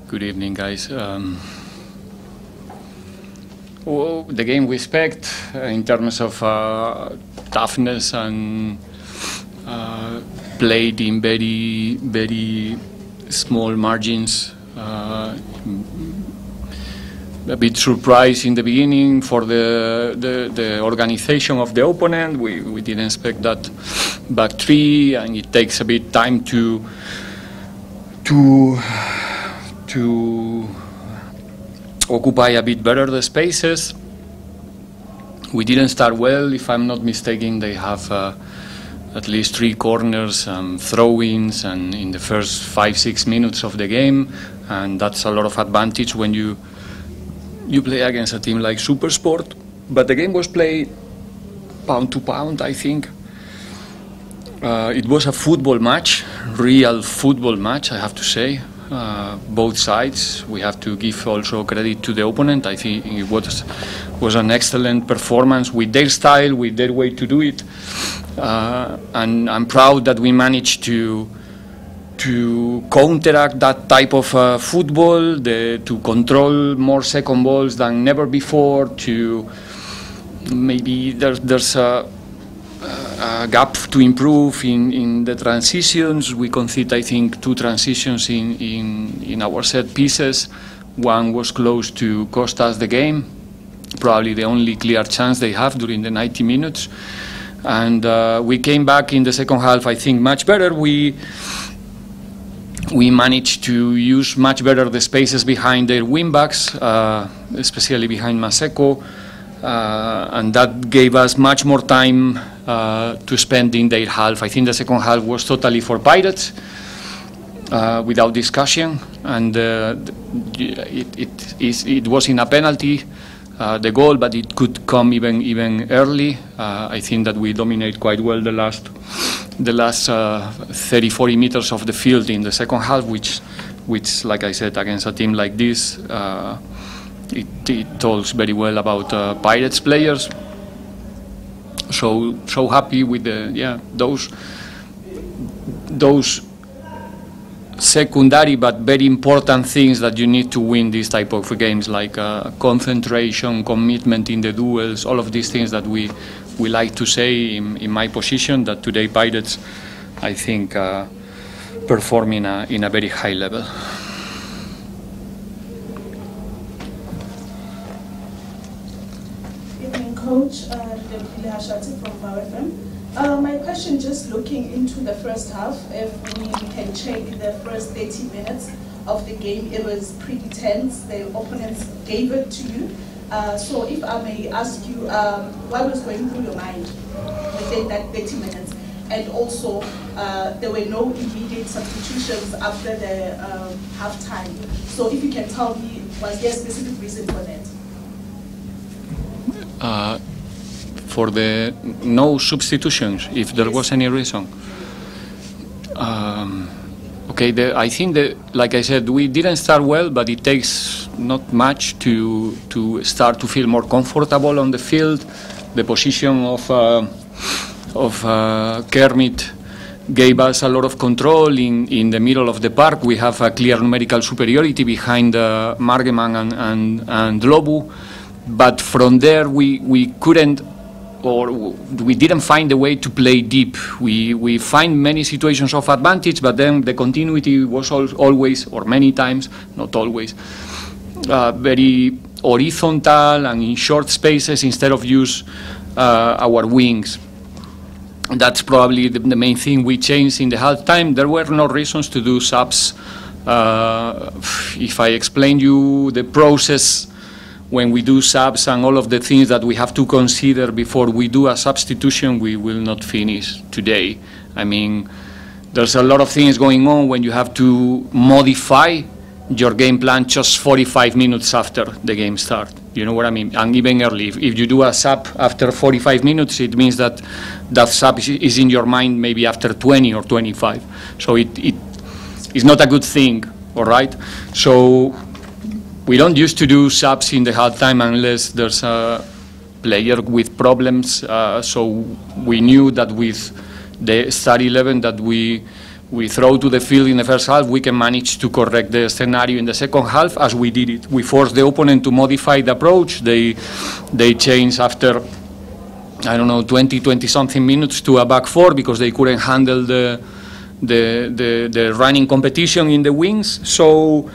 Good evening, guys. Well, the game we expect in terms of toughness and played in very, very small margins. A bit surprised in the beginning for the organization of the opponent. We didn't expect that back three, and it takes a bit time to occupy a bit better the spaces. We didn't start well, if I'm not mistaken. They have at least 3 corners and throw-ins and in the first 5-6 minutes of the game, and that's a lot of advantage when you play against a team like SuperSport. But the game was played pound to pound, I think. It was a football match, real football match, I have to say. Both sides. We have to give also credit to the opponent. I think it was an excellent performance with their style, with their way to do it. And I'm proud that we managed to counteract that type of football, to control more second balls than never before, to maybe there's a gap to improve in the transitions. We conceded, I think, 2 transitions in our set pieces. One was close to cost us the game, probably the only clear chance they have during the 90 minutes. And we came back in the second half, I think, much better. We managed to use much better the spaces behind their wingbacks, especially behind Maseko. And that gave us much more time to spend in their half. I think the second half was totally for Pirates, without discussion, and it was in a penalty, the goal, but it could come even early. I think that we dominate quite well the last 30-40 meters of the field in the second half, which, like I said, against a team like this, it tells very well about Pirates players. So happy with those secondary but very important things that you need to win these type of games, like concentration, commitment in the duels, all of these things that we like to say in my position, that today Pirates, I think, perform in a very high level. Coach, from OPFC. My question, just looking into the first half, if we can check the first 30 minutes of the game, it was pretty tense. The opponents gave it to you. So if I may ask you, what was going through your mind within that 30 minutes? And also, there were no immediate substitutions after the halftime. So if you can tell me, was there a specific reason for that? For the no substitutions, if there was any reason. Okay, I think that, like I said, we didn't start well, but it takes not much to start to feel more comfortable on the field. The position of Kermit gave us a lot of control in the middle of the park. We have a clear numerical superiority behind Margeman and Lobu. But from there, we couldn't, or we didn't find a way to play deep. We find many situations of advantage, but then the continuity was always, or many times, not always, very horizontal and in short spaces instead of use our wings. That's probably the main thing we changed in the halftime. There were no reasons to do subs. If I explain you the process when we do subs and all of the things that we have to consider before we do a substitution, we will not finish today. I mean, there's a lot of things going on when you have to modify your game plan just 45 minutes after the game starts. You know what I mean? And even early. If you do a sub after 45 minutes, it means that that sub is in your mind maybe after 20 or 25. So it's not a good thing, all right? So we don't used to do subs in the halftime unless there's a player with problems. So we knew that with the start 11 that we we throw to the field in the first half, we can manage to correct the scenario in the second half as we did it. We forced the opponent to modify the approach. They changed after, I don't know, 20-something minutes to a back four because they couldn't handle the running competition in the wings. So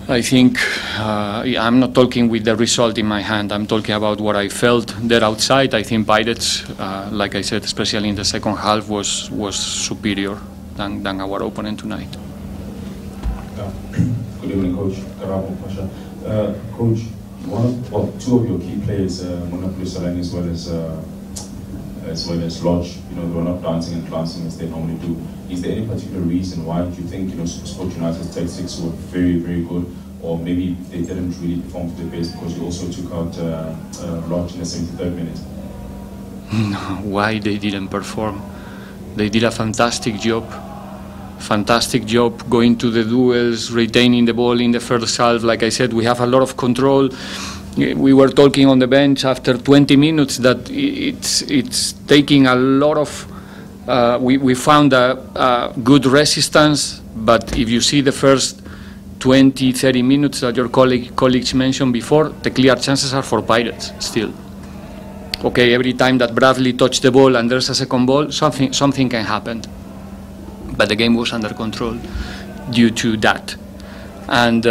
I think I'm not talking with the result in my hand. I'm talking about what I felt there outside. I think Pirates, like I said, especially in the second half, was superior than our opponent tonight. Good evening, Coach. Coach, two of your key players, Monaco Salani as well as Lodge, they were not dancing and glancing as they normally do. Is there any particular reason why you think SuperSport United's tactics were very, very good, or maybe they didn't really perform to their best because you also took out Lodge in the 73rd minute? No, why they didn't perform? They did a fantastic job. Fantastic job going to the duels, retaining the ball in the first half. Like I said, we have a lot of control. We were talking on the bench after 20 minutes that it's taking a lot of. We found a good resistance, but if you see the first 20-30 minutes that your colleagues mentioned before, the clear chances are for Pirates still. Okay, every time that Bradley touched the ball and there's a second ball, something can happen. But the game was under control due to that. And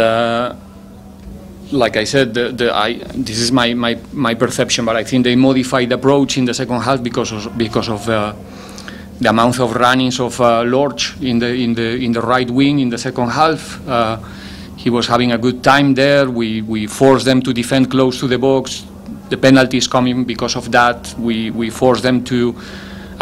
like I said, this is my perception, but I think they modified the approach in the second half because of the amount of runnings of Lorch in the right wing in the second half. He was having a good time there. We forced them to defend close to the box. The penalties coming because of that. We forced them to.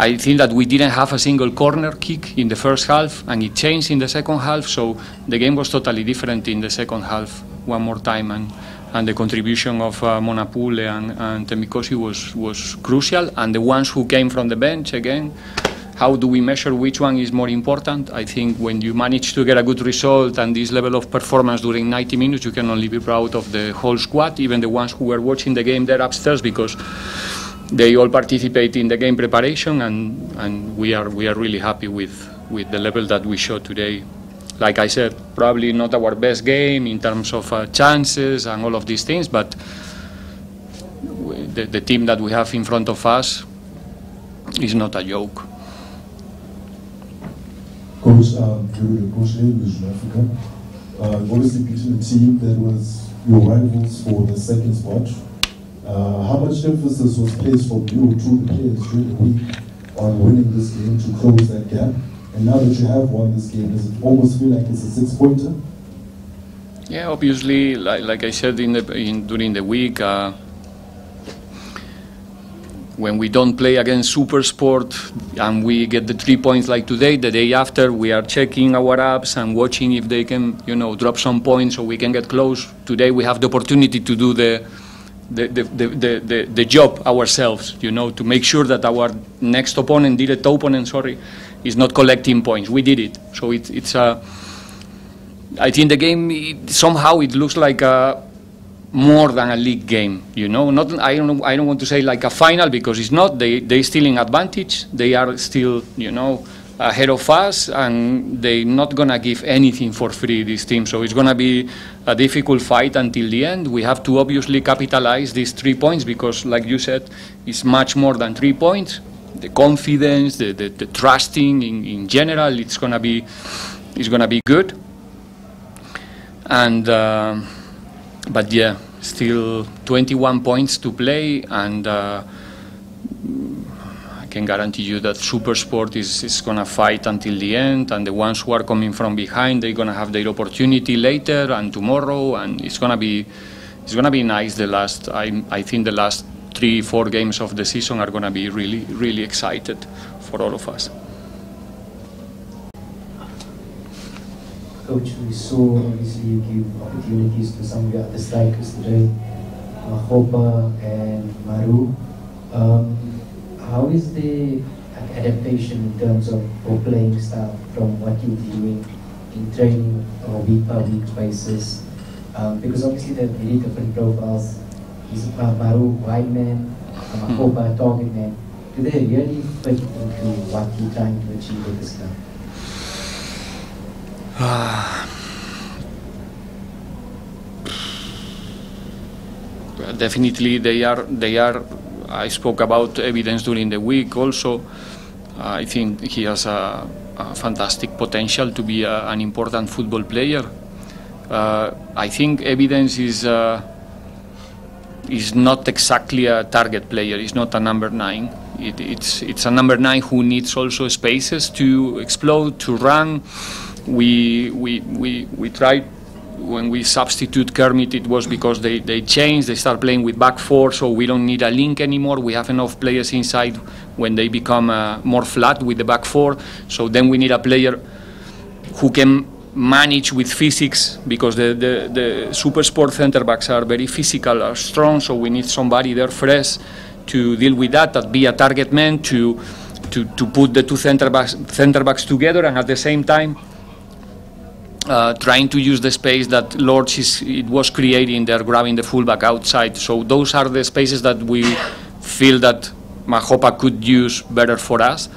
I think that we didn't have a single corner kick in the first half, and it changed in the second half. So the game was totally different in the second half. One more time, and the contribution of Monapule and Temikosi was crucial. And the ones who came from the bench again. How do we measure which one is more important? I think when you manage to get a good result and this level of performance during 90 minutes, you can only be proud of the whole squad, even the ones who were watching the game there upstairs, because they all participate in the game preparation, and we are really happy with the level that we showed today. Like I said, probably not our best game in terms of chances and all of these things, but the team that we have in front of us is not a joke. Coach, Coach Vision Africa, obviously beating a team that was your rivals for the second spot. How much emphasis was placed from you to the players during the week on winning this game to close that gap? And now that you have won this game, does it almost feel like it's a 6-pointer? Yeah, obviously, like I said during the week, when we don't play against SuperSport and we get the 3 points like today, the day after we are checking our apps and watching if they can, drop some points so we can get close. Today we have the opportunity to do the job ourselves, to make sure that our next opponent, direct opponent, is not collecting points. We did it. So it's I think the game, somehow it looks like more than a league game, Not, I don't want to say like a final, because it's not. They still in advantage. They are still, ahead of us, and they're not gonna give anything for free, this team. So it's gonna be a difficult fight until the end. We have to obviously capitalize these 3 points, because, like you said, it's much more than 3 points. The confidence, the trusting in general, it's gonna be good. And. But yeah, still 21 points to play, and I can guarantee you that SuperSport is going to fight until the end, and the ones who are coming from behind, they're going to have their opportunity later and tomorrow, and it's going to be nice. I think the last 3-4 games of the season are going to be really, really excited for all of us. Coach, we saw obviously you give opportunities to some of your other strikers today, Hopa and Maru. How is the adaptation in terms of playing style from what you're doing in training on a week-by-week basis? Because obviously they're very different profiles. Is Maru wide man, Hopa target man. do they really fit into what you're trying to achieve with this club? Definitely they are. I spoke about evidence during the week also. I think he has a fantastic potential to be an important football player. I think evidence is not exactly a target player. It's not a number 9. It's a number 9 who needs also spaces to explode, to run. We tried. When we substitute Kermit, it was because they changed, they start playing with back 4, so we don't need a link anymore. We have enough players inside when they become more flat with the back 4. So then we need a player who can manage with physics, because the SuperSport centre backs are very physical, are strong, so we need somebody there fresh to deal with that be a target man, to put the two centre backs together, and at the same time trying to use the space that Lords was creating there, grabbing the fullback outside. So those are the spaces that we feel that Mahopa could use better for us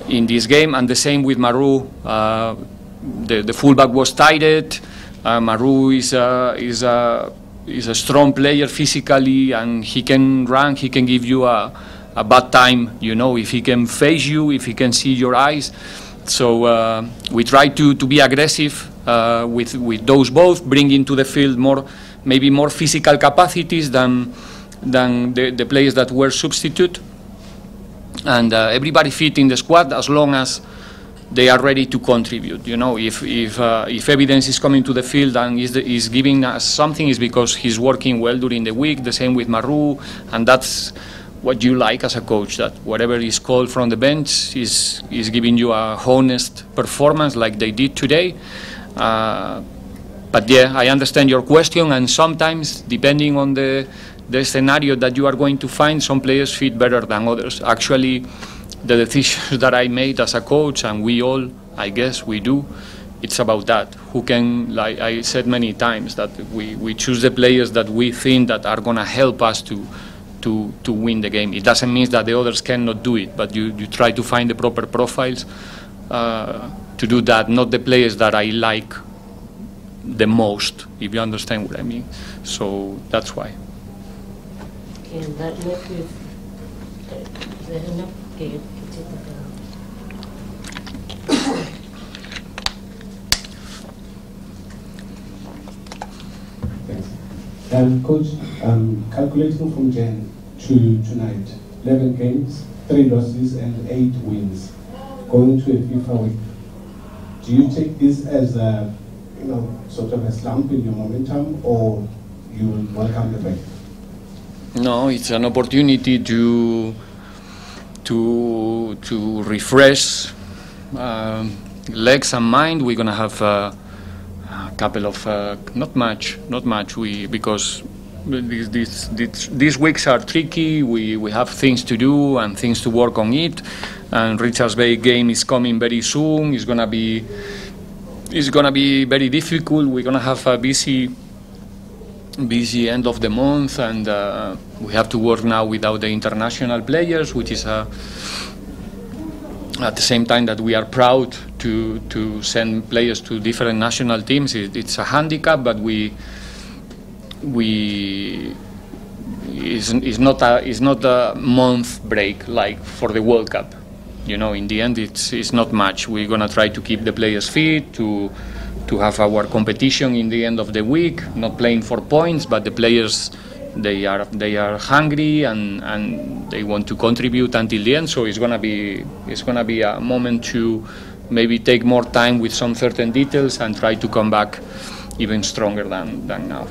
in this game. And the same with Maru. The fullback was tighted. Maru is a strong player physically, and he can run. He can give you a bad time, you know, if he can face you, if he can see your eyes. So we try to be aggressive with those both, bring into the field maybe more physical capacities than the players that were substitute, and everybody fit in the squad as long as they are ready to contribute. You know, if evidence is coming to the field and is giving us something, is because he's working well during the week. The same with Maru, and that's what you like as a coach, that whatever is called from the bench is giving you a honest performance like they did today. But yeah, I understand your question, and sometimes, depending on the scenario that you are going to find, some players fit better than others. Actually, the decisions that I made as a coach, and we all, I guess we do, it's about that. Who can, like I said many times, that we choose the players that we think that are going to help us to win the game. It doesn't mean that the others cannot do it, but you try to find the proper profiles to do that, not the players that I like the most, if you understand what I mean. So that's why. Okay, and that look is there enough? Okay, Coach, calculating from Jan to tonight, 11 games, 3 losses and 8 wins, going to a FIFA week. Do you take this as a, sort of a slump in your momentum, or you welcome the break? No, it's an opportunity to refresh legs and mind. We're gonna have a couple of not much because these weeks are tricky. We have things to do and things to work on it, and Richards Bay game is coming very soon. It's gonna be very difficult. We're gonna have a busy end of the month, and we have to work now without the international players, which is at the same time that we are proud to send players to different national teams. It's a handicap, but it's not a month break like for the World Cup. You know, in the end, it's not much. We're gonna try to keep the players fit, to have our competition in the end of the week, not playing for points, but the players, they are hungry and they want to contribute until the end. So it's gonna be a moment to maybe take more time with some certain details and try to come back even stronger than now.